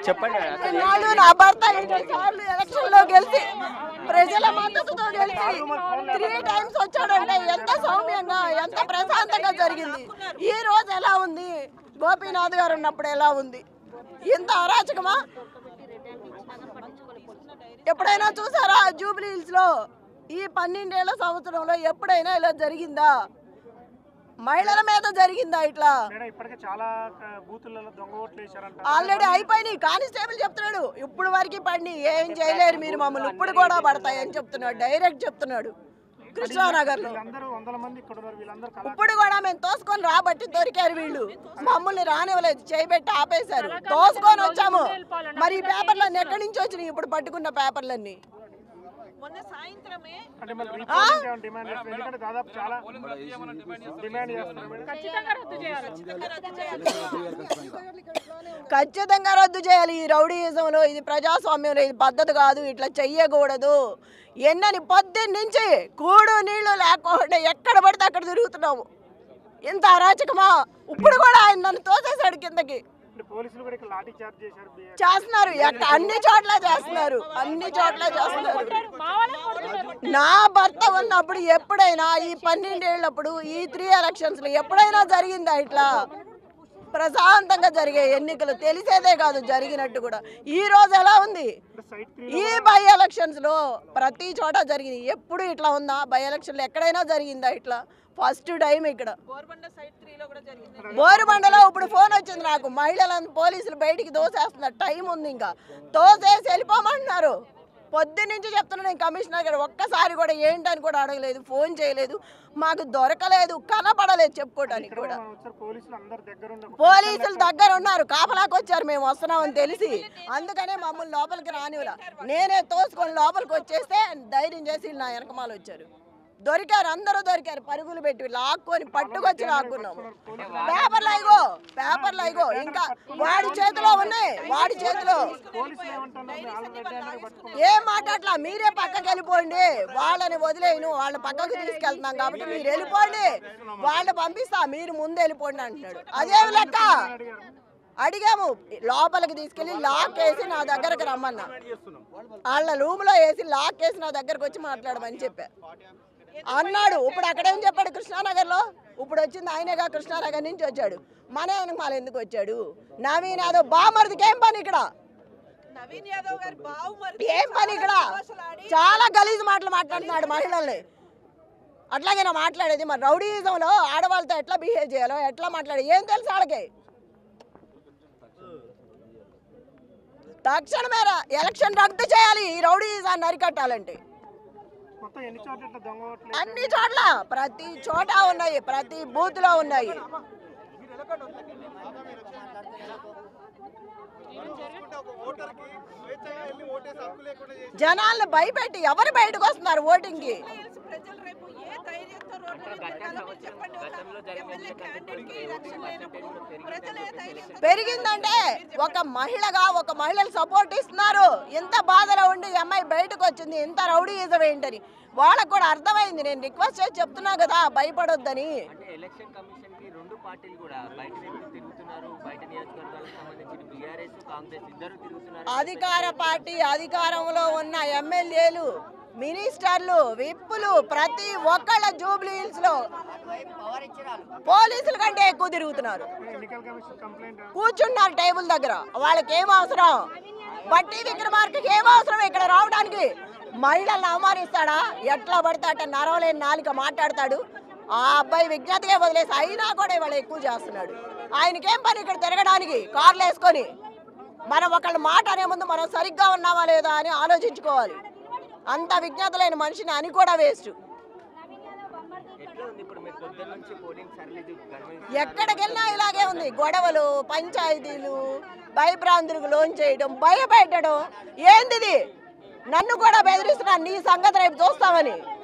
చెప్పండి. నాడు నా భర్త 2 సార్లు ఎలక్షన్ లో గెలిచి ప్రజల మద్దతుతో గెలిచి 3 టైమ్స్ వచ్చాడంటే ఎంత సౌమ్యంగా ఎంత ప్రశాంతంగా జరిగింది. ఈ రోజు ఎలా ఉంది? గోపీనాథ్ గారు ఉన్నప్పుడు ఎలా ఉంది? ఇంత అరాచకమా? ఎప్పుడైనా చూసారా జూబ్లీ హిల్స్ లో ఈ 12 ఏళ్ల సంవత్సరంలో ఎప్పుడైనా ఇలా జరిగిందా? మహిళల మీద జరిగిందా ఇట్లా? ఆల్రెడీ అయిపోయినాయి. కానిస్టేబుల్ చెప్తున్నాడు ఇప్పుడు వరకు పడిని ఏం చేయలేరు మీరు మమ్మల్ని, ఇప్పుడు కూడా పడతాయి అని చెప్తున్నాడు. డైరెక్ట్ చెప్తున్నాడు కృష్ణానగర్ లో. ఇప్పుడు కూడా మేము తోసుకొని రాబట్టి దొరికారు వీళ్ళు, మమ్మల్ని రానివ్వలేదు, చేయబెట్టి ఆపేశారు. తోసుకొని వచ్చాము. మరి ఈ పేపర్లన్నీ ఎక్కడి నుంచి వచ్చినాయి? ఇప్పుడు పట్టుకున్న పేపర్లన్నీ ఖచ్చితంగా రద్దు చేయాలి. ఈ రౌడీయిజంలో ఇది ప్రజాస్వామ్యంలో ఇది పద్ధతి కాదు, ఇట్లా చెయ్యకూడదు. ఎన్నని 10 నుంచి కూడు నీళ్లు లేకుండా ఎక్కడ పడితే అక్కడ తిరుగుతున్నాము. ఇంత అరాచకమా? ఇప్పుడు కూడా ఆయన నన్ను తోసేశాడు కిందకి. చేస్తున్నారు, అన్ని చోట్ల చేస్తున్నారు, అన్ని చోట్ల చేస్తున్నారు. నా భర్త ఉన్నప్పుడు ఎప్పుడైనా ఈ 12 ఏళ్ళప్పుడు ఈ 3 ఎలక్షన్స్ లో ఎప్పుడైనా జరిగిందా ఇట్లా? ప్రశాంతంగా జరిగే ఎన్నికలు తెలిసేదే కాదు జరిగినట్టు కూడా. ఈ రోజు ఎలా ఉంది? ఈ బై ఎలక్షన్స్ లో ప్రతి చోట జరిగింది. ఎప్పుడు ఇట్లా ఉందా? బై ఎలక్షన్ లో ఎక్కడైనా జరిగిందా ఇట్లా? ఫస్ట్ టైం ఇక్కడ బోరుబండలో. ఇప్పుడు ఫోన్ వచ్చింది నాకు, మహిళలను పోలీసులు బయటికి దోసేస్తున్నారు. టైం ఉంది, ఇంకా తోసేసి వెళ్ళిపోమంటున్నారు. పొద్దు నుంచి చెప్తున్నా నేను కమిషనర్ గారు, ఒక్కసారి కూడా ఏంటని కూడా అడగలేదు, ఫోన్ చేయలేదు, మాకు దొరకలేదు, కనపడలేదు చెప్పుకోవడానికి కూడా. పోలీసులు దగ్గర ఉన్నారు, కాపలాకి వచ్చారు మేము వస్తున్నామని తెలిసి, అందుకనే మమ్మల్ని లోపలికి రానివ్వరా. నేనే తోసుకొని లోపలికి వచ్చేస్తే ధైర్యం చేసి నా వెనకమాల వచ్చారు. దొరికారు, అందరూ దొరికారు, పరుగులు పెట్టి లాక్కొని పట్టుకొచ్చి లాక్కున్నాము. పేపర్లు అయిగో ఇంకా వాడి చేతిలో ఉన్నాయి, వాడి చేతిలో. ఏం మాట్లాడలా, మీరే పక్కకి వెళ్ళిపోండి, వాళ్ళని వదిలేను, వాళ్ళ పక్కకు తీసుకెళ్తున్నాం కాబట్టి మీరు వెళ్ళిపోండి, వాళ్ళని పంపిస్తా, మీరు ముందు వెళ్ళిపోండి అంటున్నాడు. అదేమి లెక్క? అడిగాము, లోపలికి తీసుకెళ్లి లాక్ వేసి నా దగ్గరకు రమ్మన్నా. వాళ్ళ రూమ్ లో వేసి లాక్ వేసి నా దగ్గరకు వచ్చి మాట్లాడమని చెప్పా అన్నాడు. ఇప్పుడు అక్కడేం చెప్పాడు? కృష్ణానగర్ లో ఇప్పుడు వచ్చింది ఆయనగా, కృష్ణానగర్ నుంచి వచ్చాడు. మన వెనకాల ఎందుకు వచ్చాడు? నవీన్ యాదవ్ బామర్దికి ఏం పని ఇక్కడ? ఏం పని ఇక్కడ? చాలా గలీజు మాటలు మాట్లాడుతున్నాడు మహిళల్ని. అట్లాగే నా మాట్లాడేది. మరి రౌడీయిజంలో ఆడవాళ్ళతో ఎట్లా బిహేవ్ చేయాలో, ఎట్లా మాట్లాడే ఏం తెలుసు వాళ్ళకి? తక్షణమే ఎలక్షన్ రద్దు చేయాలి. ఈ రౌడీయిజాన్ని అరికట్టాలంటే అన్ని చోట్ల, ప్రతి చోట ఉన్నాయి, ప్రతి బూత్ లో ఉన్నాయి. జనాలను భయపెట్టి ఎవరు బయటకు వస్తున్నారు ఓటింగ్ కి? పెరిగిందంటే ఒక మహిళగా ఒక మహిళలు సపోర్ట్ ఇస్తున్నారు. ఇంత బాధలో ఉండి అమ్మాయి బయటకు వచ్చింది, ఇంత రౌడీయిజం ఏంటని వాళ్ళకు కూడా అర్థమైంది. నేను రిక్వెస్ట్ చేసి చెప్తున్నా కదా, భయపడొద్దని. అధికార పార్టీ అధికారంలో ఉన్న ఎమ్మెల్యేలు, మినిస్టర్లు, విప్పులు ప్రతి ఒక్కళ్ళ జూబ్లీ హిల్స్ లో పోలీసుల కంటే ఎక్కువ తిరుగుతున్నారు. కూర్చున్నారు టేబుల్ దగ్గర. వాళ్ళకి ఏం అవసరం? బట్టి విక్రమార్కకి ఏం అవసరం ఇక్కడ రావడానికి? మహిళలను అవమానిస్తాడా? ఎట్లా పడితే అట్ట నరవలేని నాలుక మాట్లాడతాడు. ఆ అబ్బాయి విజ్ఞతగా వదిలేసి అయినా కూడా ఇవాళ ఎక్కువ చేస్తున్నాడు. ఆయనకేం పని ఇక్కడ తిరగడానికి కార్లు వేసుకొని? మనం ఒకళ్ళ మాట అనే ముందు మనం సరిగ్గా ఉన్నామా లేదా అని ఆలోచించుకోవాలి. అంత విజ్ఞత లేని మనిషిని అని కూడా వేస్ట్. ఎక్కడికి వెళ్ళినా ఇలాగే ఉంది. గొడవలు, పంచాయతీలు, భయభ్రాంతులకు లోన్ చేయడం, భయపెట్టడం. ఏంది? నన్ను కూడా బెదిరిస్తున్నాను, నీ సంగతి రేపు చూస్తామని.